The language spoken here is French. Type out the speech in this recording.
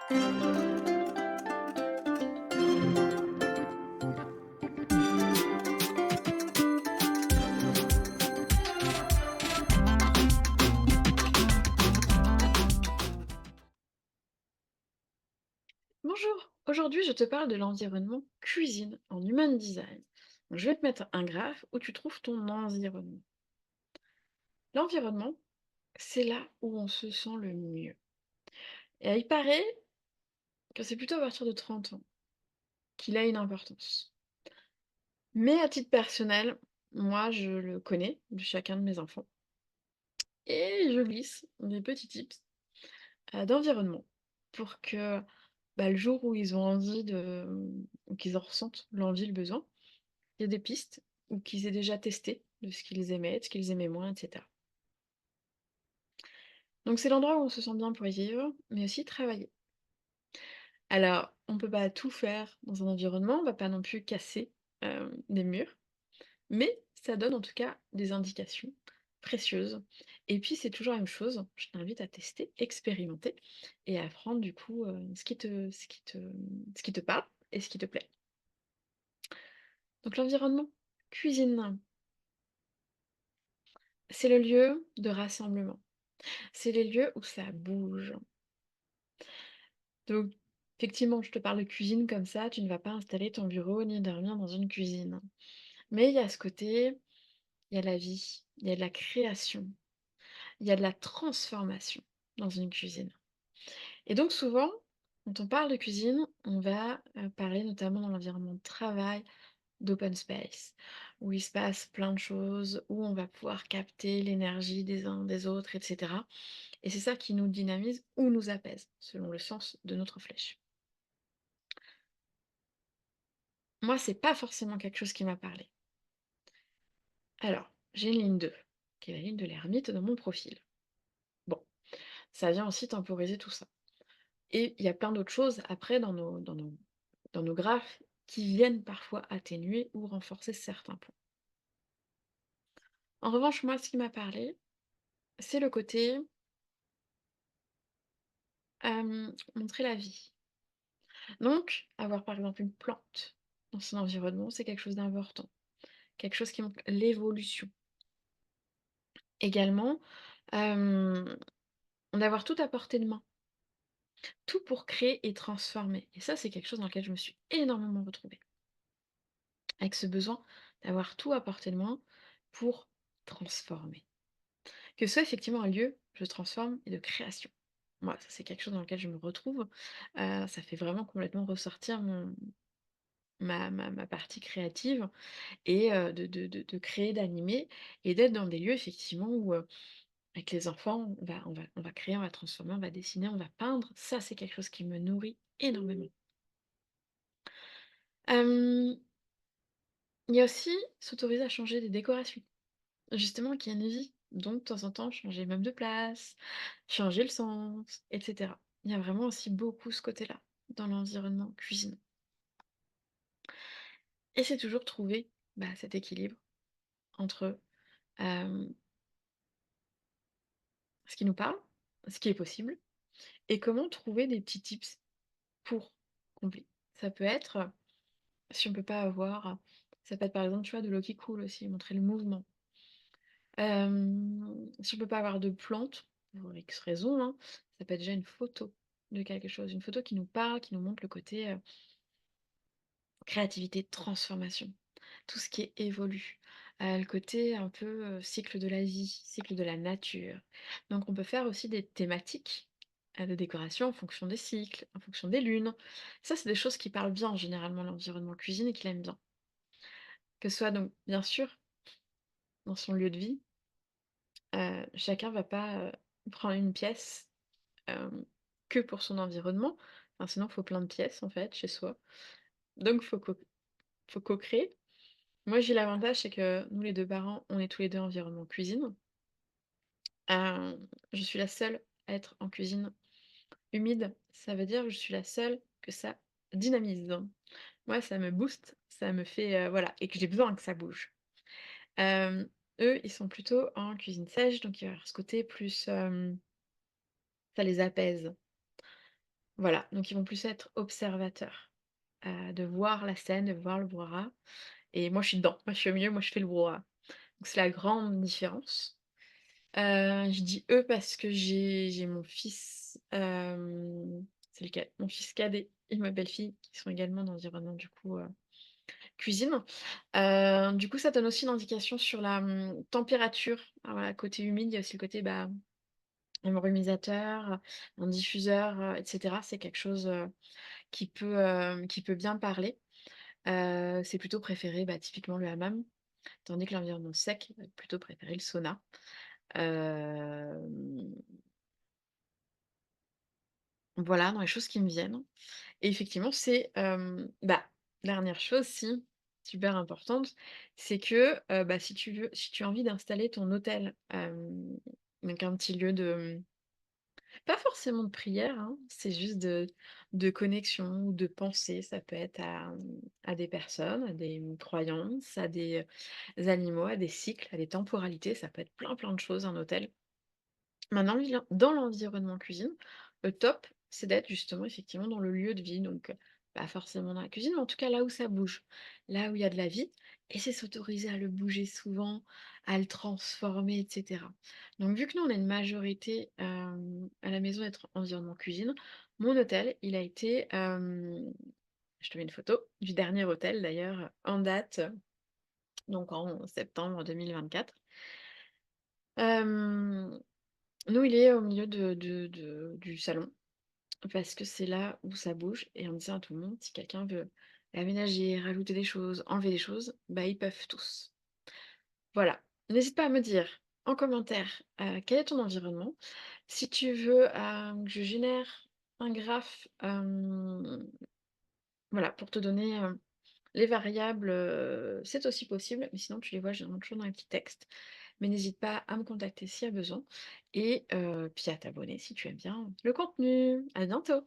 Bonjour, aujourd'hui je te parle de l'environnement cuisine en human design. Donc, je vais te mettre un graphe où tu trouves ton environnement. L'environnement, c'est là où on se sent le mieux. Et il paraît que c'est plutôt à partir de 30 ans qu'il a une importance. Mais à titre personnel, moi je le connais de chacun de mes enfants. Et je glisse des petits tips d'environnement pour que le jour où ils ont envie ou qu'ils en ressentent l'envie, le besoin, il y a des pistes ou qu'ils aient déjà testé de ce qu'ils aimaient, de ce qu'ils aimaient moins, et cetera. Donc c'est l'endroit où on se sent bien pour vivre, mais aussi travailler. Alors, on peut pas tout faire dans un environnement, on va pas non plus casser, des murs, mais ça donne en tout cas des indications précieuses. Et puis c'est toujours la même chose, je t'invite à tester, expérimenter et à apprendre du coup, ce qui te parle et ce qui te plaît. Donc l'environnement cuisine, c'est le lieu de rassemblement. C'est les lieux où ça bouge. Donc, effectivement, je te parle de cuisine comme ça, tu ne vas pas installer ton bureau ni dormir dans une cuisine. Mais il y a ce côté, il y a de la vie, il y a de la création, il y a de la transformation dans une cuisine. Et donc souvent, quand on parle de cuisine, on va parler notamment dans l'environnement de travail, d'open space, où il se passe plein de choses, où on va pouvoir capter l'énergie des uns des autres, etc. Et c'est ça qui nous dynamise ou nous apaise, selon le sens de notre flèche. Moi, c'est pas forcément quelque chose qui m'a parlé. Alors, j'ai une ligne 2, qui est la ligne de l'ermite dans mon profil. Bon, ça vient aussi temporiser tout ça. Et il y a plein d'autres choses après dans nos graphes qui viennent parfois atténuer ou renforcer certains points. En revanche, moi, ce qui m'a parlé, c'est le côté montrer la vie. Donc, avoir par exemple une plante dans son environnement, c'est quelque chose d'important, quelque chose qui montre l'évolution. Également, hem, d'avoir tout à portée de main, tout pour créer et transformer. Et ça, c'est quelque chose dans lequel je me suis énormément retrouvée, avec ce besoin d'avoir tout à portée de main pour transformer. Que ce soit effectivement un lieu de transforme et de création. Moi, ça, c'est quelque chose dans lequel je me retrouve. Ça fait vraiment complètement ressortir ma partie créative et de créer, d'animer et d'être dans des lieux effectivement où, avec les enfants, on va créer, on va transformer, on va dessiner, on va peindre. Ça, c'est quelque chose qui me nourrit énormément. Hem, il y a aussi s'autoriser à changer des décorations, justement qui a une vie. Donc de temps en temps, changer même de place, changer le sens, et cetera. Il y a vraiment aussi beaucoup ce côté-là dans l'environnement cuisine. Et c'est toujours trouver, cet équilibre entre, hem, ce qui nous parle, ce qui est possible et comment trouver des petits tips pour combler. Ça peut être, si on peut pas avoir ça peut être par exemple, tu vois, de l'eau qui coule aussi, montrer le mouvement. Si on peut pas avoir de plantes, pour X raison, hein, ça peut être déjà une photo de quelque chose, une photo qui nous parle, qui nous montre le côté, créativité, transformation, tout ce qui évolue, le côté un peu, cycle de la vie, cycle de la nature. Donc on peut faire aussi des thématiques, de décoration en fonction des cycles, en fonction des lunes. Ça, c'est des choses qui parlent bien généralement l'environnement cuisine et qu'il aime bien. Que ce soit donc bien sûr dans son lieu de vie, chacun va pas, prendre une pièce, hem, que pour son environnement. Enfin sinon, il faut plein de pièces en fait chez soi. Donc faut co-créer. Moi, j'ai l'avantage, c'est que nous, les 2 parents, on est tous les 2 environnement cuisine. Je suis la seule à être en cuisine humide. Ça veut dire que je suis la seule que ça dynamise. Moi, ça me booste, ça me fait, voilà et que j'ai besoin que ça bouge. Hem, eux, ils sont plutôt en cuisine sèche, donc il va y avoir ce côté plus, ça les apaise. Voilà, donc ils vont plus être observateurs, de voir la scène, de voir le brouhaha et moi je suis dedans, moi je suis au milieu, moi je fais le brouhaha. Donc c'est la grande différence. Je dis «eux» parce que j'ai mon fils, c'est lequel? Mon fils cadet et ma belle-fille qui sont également dans l'environnement du coup, cuisine. Du coup ça donne aussi une indication sur la, température. Ah voilà, côté humide, il y a aussi le côté, bah, un brumisateur, un diffuseur, et cetera. C'est quelque chose, qui peut bien parler. C'est plutôt préféré, bah, typiquement le hammam, tandis que l'environnement sec va plutôt préférer le sauna. Hem, voilà, dans les choses qui me viennent et effectivement, c'est, bah, dernière chose si, super importante, c'est que, bah, si tu as envie d'installer ton hôtel, donc un petit lieu de pas forcément de prière, hein, c'est juste de connexion ou de pensée. Ça peut être à des personnes, à des croyances, à des, animaux, à des cycles, à des temporalités, ça peut être plein, plein de choses, un hôtel. Maintenant, dans l'environnement cuisine, le top, c'est d'être justement effectivement dans le lieu de vie, donc pas forcément dans la cuisine, mais en tout cas là où ça bouge, là où il y a de la vie, et c'est s'autoriser à le bouger souvent, à le transformer, et cetera. Donc vu que nous, on a une majorité à la maison d'être environnement cuisine, mon hôtel, il a été, je te mets une photo du dernier hôtel d'ailleurs en date, donc en septembre 2024. Hem, Nous, il est au milieu du salon. Parce que c'est là où ça bouge et on disait à tout le monde, si quelqu'un veut aménager, rajouter des choses, enlever des choses, bah, ils peuvent tous. Voilà. N'hésite pas à me dire en commentaire, quel est ton environnement. Si tu veux, que je génère un graphe, voilà, pour te donner, les variables, c'est aussi possible, mais sinon tu les vois généralement toujours dans les petits textes. Mais n'hésite pas à me contacter s'il y a besoin et puis à t'abonner si tu aimes bien le contenu. À bientôt!